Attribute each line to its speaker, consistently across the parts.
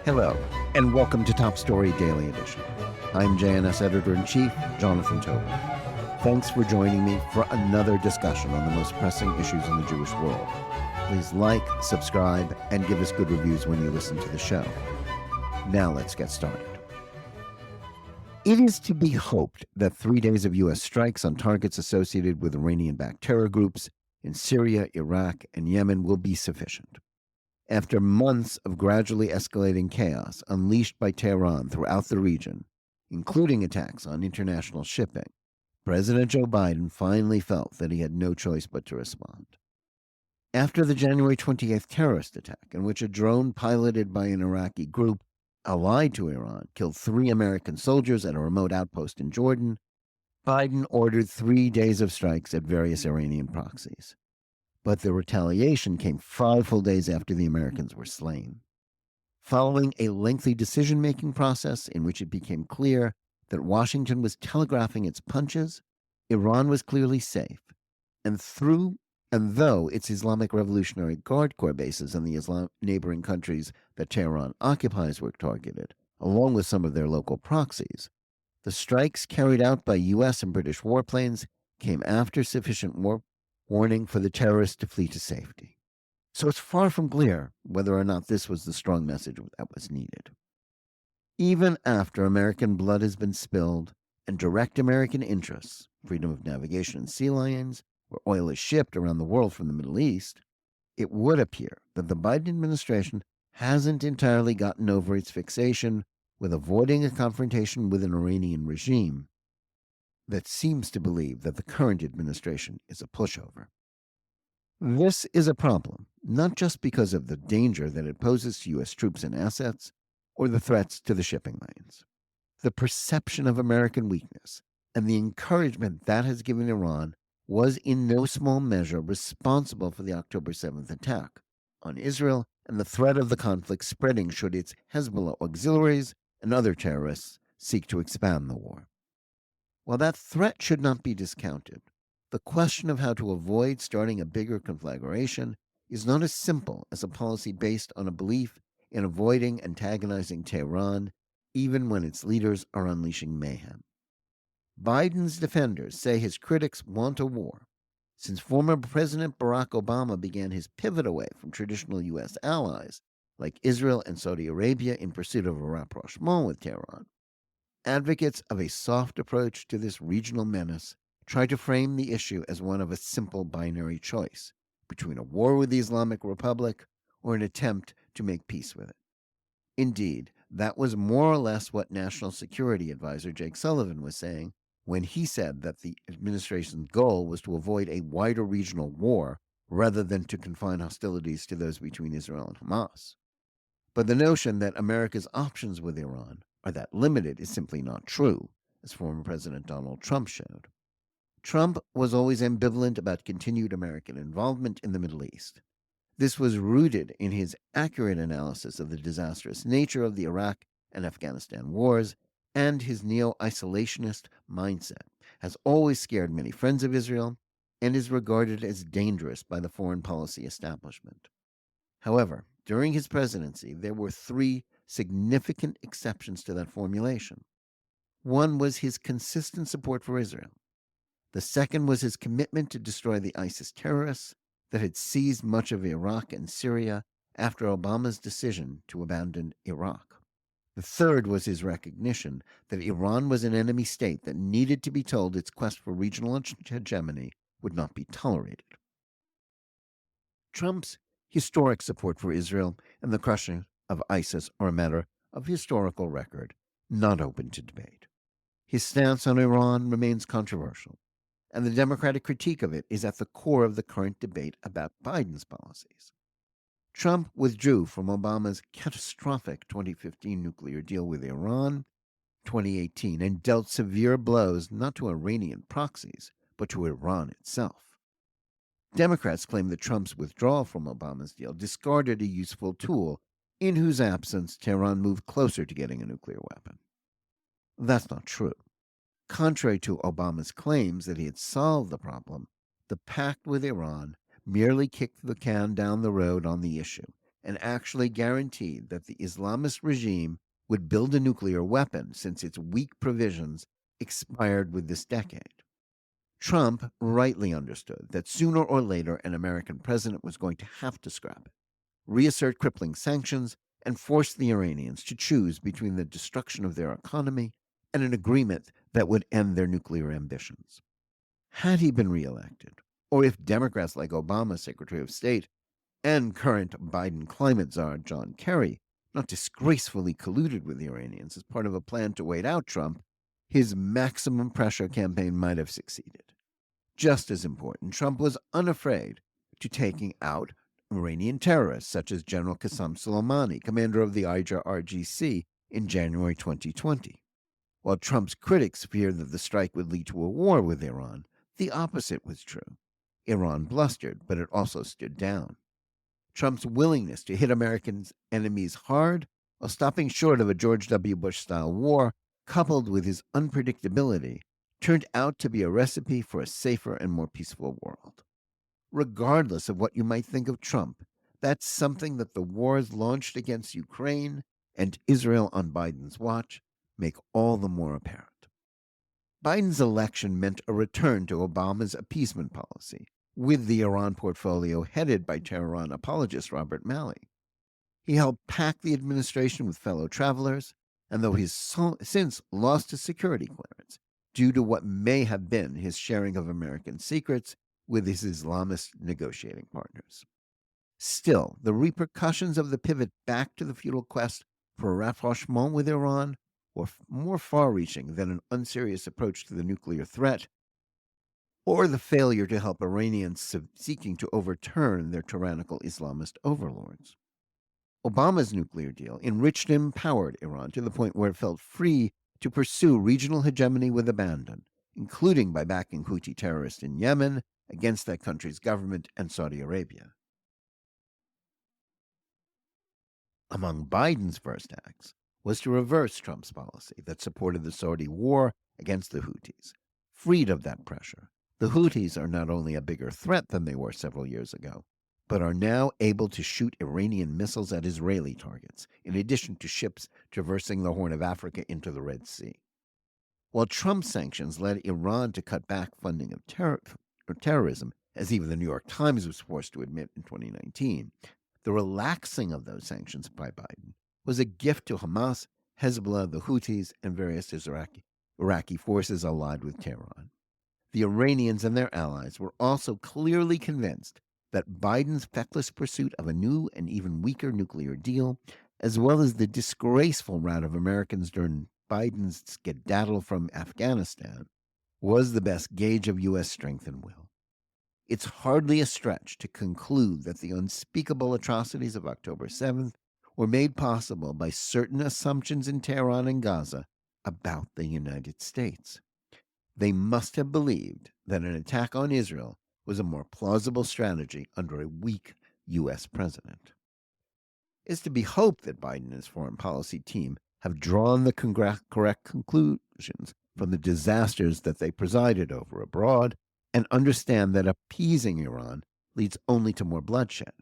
Speaker 1: Hello, and welcome to Top Story Daily Edition. I'm JNS Editor-in-Chief, Jonathan Tobin. Thanks for joining me for another discussion on the most pressing issues in the Jewish world. Please like, subscribe, and give us good reviews when you listen to the show. Now let's get started. It is to be hoped that 3 days of U.S. strikes on targets associated with Iranian-backed terror groups in Syria, Iraq, and Yemen will be sufficient. After months of gradually escalating chaos unleashed by Tehran throughout the region, including attacks on international shipping, President Joe Biden finally felt that he had no choice but to respond. After the January 28th terrorist attack, in which a drone piloted by an Iraqi group allied to Iran killed 3 American soldiers at a remote outpost in Jordan, Biden ordered 3 days of strikes at various Iranian proxies. But the retaliation came 5 full days after the Americans were slain. Following a lengthy decision-making process in which it became clear that Washington was telegraphing its punches, Iran was clearly safe, and though its Islamic Revolutionary Guard Corps bases in the neighboring countries that Tehran occupies were targeted, along with some of their local proxies, the strikes carried out by U.S. and British warplanes came after sufficient warning for the terrorists to flee to safety. So it's far from clear whether or not this was the strong message that was needed. Even after American blood has been spilled and direct American interests, freedom of navigation and sea lanes, where oil is shipped around the world from the Middle East, it would appear that the Biden administration hasn't entirely gotten over its fixation with avoiding a confrontation with an Iranian regime that seems to believe that the current administration is a pushover. This is a problem, not just because of the danger that it poses to U.S. troops and assets, or the threats to the shipping lanes. The perception of American weakness and the encouragement that has given Iran was in no small measure responsible for the October 7th attack on Israel and the threat of the conflict spreading should its Hezbollah auxiliaries and other terrorists seek to expand the war. While that threat should not be discounted, the question of how to avoid starting a bigger conflagration is not as simple as a policy based on a belief in avoiding antagonizing Tehran, even when its leaders are unleashing mayhem. Biden's defenders say his critics want a war, since former President Barack Obama began his pivot away from traditional U.S. allies, like Israel and Saudi Arabia, in pursuit of a rapprochement with Tehran. Advocates of a soft approach to this regional menace try to frame the issue as one of a simple binary choice between a war with the Islamic Republic or an attempt to make peace with it. Indeed, that was more or less what National Security Advisor Jake Sullivan was saying when he said that the administration's goal was to avoid a wider regional war rather than to confine hostilities to those between Israel and Hamas. But the notion that America's options with Iran are that limited is simply not true, as former President Donald Trump showed. Trump was always ambivalent about continued American involvement in the Middle East. This was rooted in his accurate analysis of the disastrous nature of the Iraq and Afghanistan wars, and his neo-isolationist mindset has always scared many friends of Israel and is regarded as dangerous by the foreign policy establishment. However, during his presidency, there were 3 significant exceptions to that formulation. One was his consistent support for Israel. The second was his commitment to destroy the ISIS terrorists that had seized much of Iraq and Syria after Obama's decision to abandon Iraq. The third was his recognition that Iran was an enemy state that needed to be told its quest for regional hegemony would not be tolerated. Trump's historic support for Israel and the crushing of ISIS are a matter of historical record, not open to debate. His stance on Iran remains controversial, and the Democratic critique of it is at the core of the current debate about Biden's policies. Trump withdrew from Obama's catastrophic 2015 nuclear deal with Iran, 2018, and dealt severe blows not to Iranian proxies, but to Iran itself. Democrats claim that Trump's withdrawal from Obama's deal discarded a useful tool in whose absence Tehran moved closer to getting a nuclear weapon. That's not true. Contrary to Obama's claims that he had solved the problem, the pact with Iran merely kicked the can down the road on the issue and actually guaranteed that the Islamist regime would build a nuclear weapon since its weak provisions expired with this decade. Trump rightly understood that sooner or later an American president was going to have to scrap it, reassert crippling sanctions, and force the Iranians to choose between the destruction of their economy and an agreement that would end their nuclear ambitions. Had he been reelected, or if Democrats like Obama, Secretary of State, and current Biden climate czar John Kerry not disgracefully colluded with the Iranians as part of a plan to wait out Trump, his maximum pressure campaign might have succeeded. Just as important, Trump was unafraid to taking out Iranian terrorists such as General Qasem Soleimani, commander of the IRGC, in January 2020. While Trump's critics feared that the strike would lead to a war with Iran, the opposite was true. Iran blustered, but it also stood down. Trump's willingness to hit American enemies hard while stopping short of a George W. Bush-style war, coupled with his unpredictability, turned out to be a recipe for a safer and more peaceful world. Regardless of what you might think of Trump, that's something that the wars launched against Ukraine and Israel on Biden's watch make all the more apparent. Biden's election meant a return to Obama's appeasement policy, with the Iran portfolio headed by Tehran apologist Robert Malley. He helped pack the administration with fellow travelers, and though he's since lost his security clearance due to what may have been his sharing of American secrets with his Islamist negotiating partners. Still, the repercussions of the pivot back to the futile quest for a rapprochement with Iran were more far-reaching than an unserious approach to the nuclear threat or the failure to help Iranians seeking to overturn their tyrannical Islamist overlords. Obama's nuclear deal enriched and empowered Iran to the point where it felt free to pursue regional hegemony with abandon, including by backing Houthi terrorists in Yemen against that country's government and Saudi Arabia. Among Biden's first acts was to reverse Trump's policy that supported the Saudi war against the Houthis. Freed of that pressure, the Houthis are not only a bigger threat than they were several years ago, but are now able to shoot Iranian missiles at Israeli targets, in addition to ships traversing the Horn of Africa into the Red Sea. While Trump's sanctions led Iran to cut back funding of terrorism, as even the New York Times was forced to admit in 2019, the relaxing of those sanctions by Biden was a gift to Hamas, Hezbollah, the Houthis, and various Iraqi forces allied with Tehran. The Iranians and their allies were also clearly convinced that Biden's feckless pursuit of a new and even weaker nuclear deal, as well as the disgraceful rout of Americans during Biden's skedaddle from Afghanistan, was the best gauge of U.S. strength and will. It's hardly a stretch to conclude that the unspeakable atrocities of October 7th were made possible by certain assumptions in Tehran and Gaza about the United States. They must have believed that an attack on Israel was a more plausible strategy under a weak U.S. president. It's to be hoped that Biden and his foreign policy team have drawn the correct conclusions from the disasters that they presided over abroad and understand that appeasing Iran leads only to more bloodshed.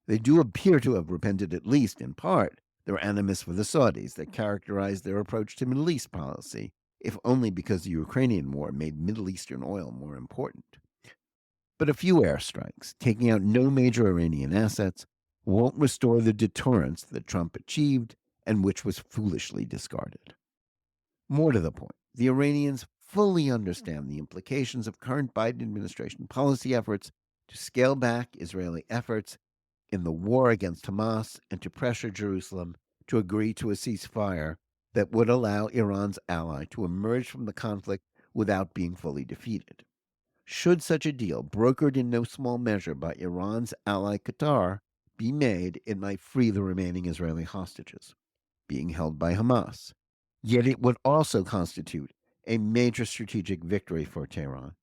Speaker 1: They do appear to have repented, at least in part, their animus for the Saudis that characterized their approach to Middle East policy, if only because the Ukrainian war made Middle Eastern oil more important. But a few airstrikes, taking out no major Iranian assets, won't restore the deterrence that Trump achieved and which was foolishly discarded. More to the point, the Iranians fully understand the implications of current Biden administration policy efforts to scale back Israeli efforts in the war against Hamas and to pressure Jerusalem to agree to a ceasefire that would allow Iran's ally to emerge from the conflict without being fully defeated. Should such a deal, brokered in no small measure by Iran's ally Qatar, be made, it might free the remaining Israeli hostages being held by Hamas. Yet it would also constitute a major strategic victory for Tehran.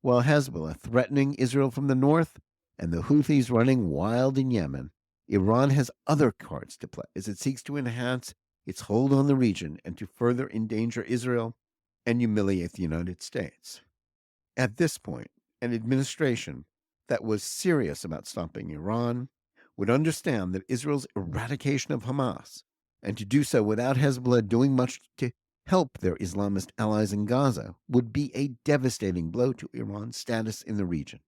Speaker 1: While Hezbollah threatening Israel from the north and the Houthis running wild in Yemen, Iran has other cards to play as it seeks to enhance its hold on the region and to further endanger Israel and humiliate the United States. At this point, an administration that was serious about stopping Iran would understand that Israel's eradication of Hamas, and to do so without Hezbollah doing much to help their Islamist allies in Gaza, would be a devastating blow to Iran's status in the region.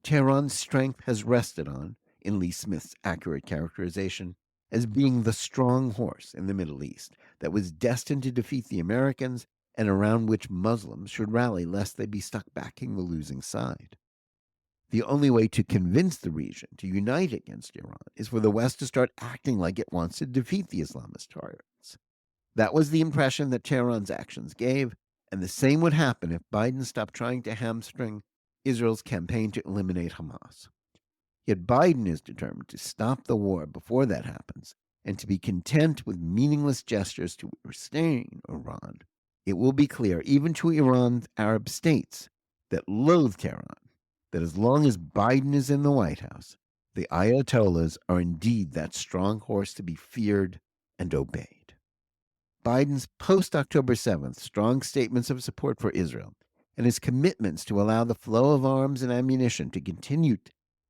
Speaker 1: Tehran's strength has rested on, in Lee Smith's accurate characterization, as being the strong horse in the Middle East that was destined to defeat the Americans and around which Muslims should rally lest they be stuck backing the losing side. The only way to convince the region to unite against Iran is for the West to start acting like it wants to defeat the Islamist targets. That was the impression that Tehran's actions gave, and the same would happen if Biden stopped trying to hamstring Israel's campaign to eliminate Hamas. Yet Biden is determined to stop the war before that happens and to be content with meaningless gestures to restrain Iran. It will be clear, even to Iran's Arab states that loathe Tehran, that as long as Biden is in the White House, the Ayatollahs are indeed that strong horse to be feared and obeyed. Biden's post-October 7th strong statements of support for Israel and his commitments to allow the flow of arms and ammunition to continue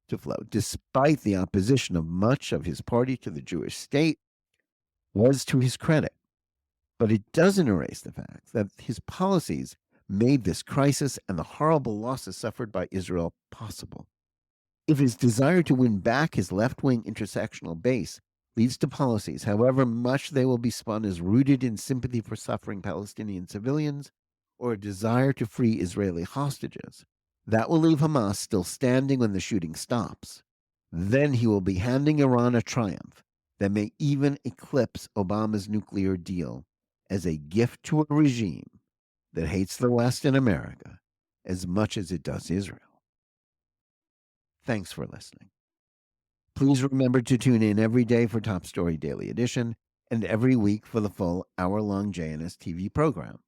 Speaker 1: to flow, despite the opposition of much of his party to the Jewish state, was to his credit. But it doesn't erase the fact that his policies made this crisis and the horrible losses suffered by Israel possible. If his desire to win back his left-wing intersectional base leads to policies, however much they will be spun as rooted in sympathy for suffering Palestinian civilians or a desire to free Israeli hostages, that will leave Hamas still standing when the shooting stops. Then he will be handing Iran a triumph that may even eclipse Obama's nuclear deal as a gift to a regime that hates the West and America as much as it does Israel. Thanks for listening. Please remember to tune in every day for Top Story Daily Edition and every week for the full hour-long JNS TV program.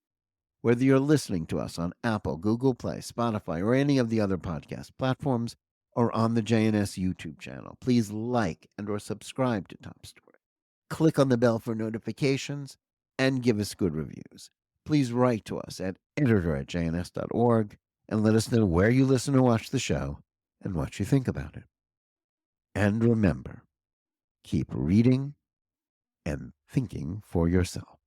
Speaker 1: Whether you're listening to us on Apple, Google Play, Spotify, or any of the other podcast platforms, or on the JNS YouTube channel, please like and or subscribe to Top Story. Click on the bell for notifications and give us good reviews. Please write to us at editor@jns.org and let us know where you listen or watch the show and what you think about it. And remember, keep reading and thinking for yourself.